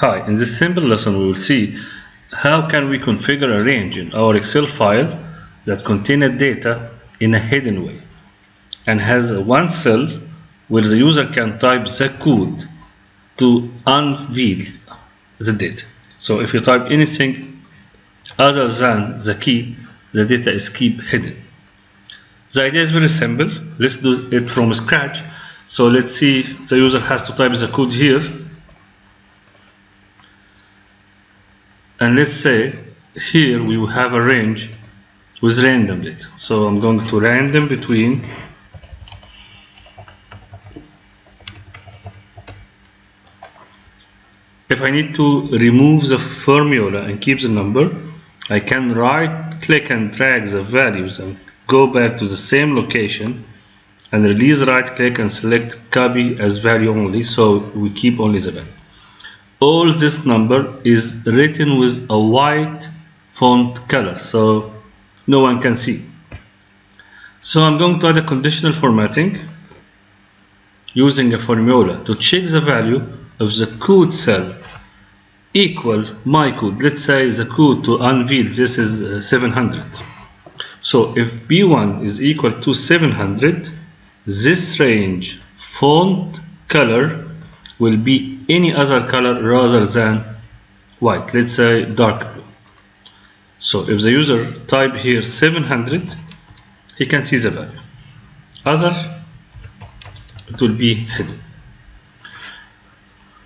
Hi, in this simple lesson we will see how can we configure a range in our Excel file that contains data in a hidden way and has one cell where the user can type the code to unveil the data. So if you type anything other than the key, the data is kept hidden. The idea is very simple. Let's do it from scratch. So let's see, the user has to type the code here. And let's say here we will have a range with random data. So I'm going to random between if I need to remove the formula and keep the number, I can right click and drag the values and go back to the same location and release right click and select copy as value only, so we keep only the value. All this number is written with a white font color, so no one can see. So I'm going to add a conditional formatting using a formula to check the value of the code cell equal my code. Let's say the code to unveil this is 700. So if B1 is equal to 700, this range font color will be any other color rather than white. Let's say dark blue. So if the user type here 700, he can see the value. Other, it will be hidden.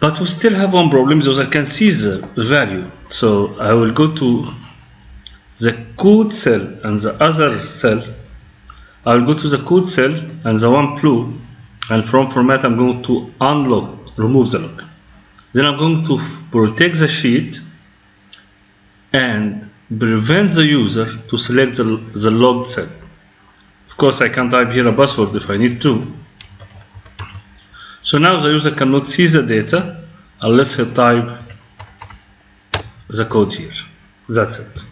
But we still have one problem. The user can see the value. So I will go to the code cell and the other cell. I will go to the code cell and the one blue, and from format I'm going to unlock, remove the lock. Then I'm going to protect the sheet and prevent the user to select the logged cell. Of course, I can type here a password if I need to. So now the user cannot see the data unless he type the code here. That's it.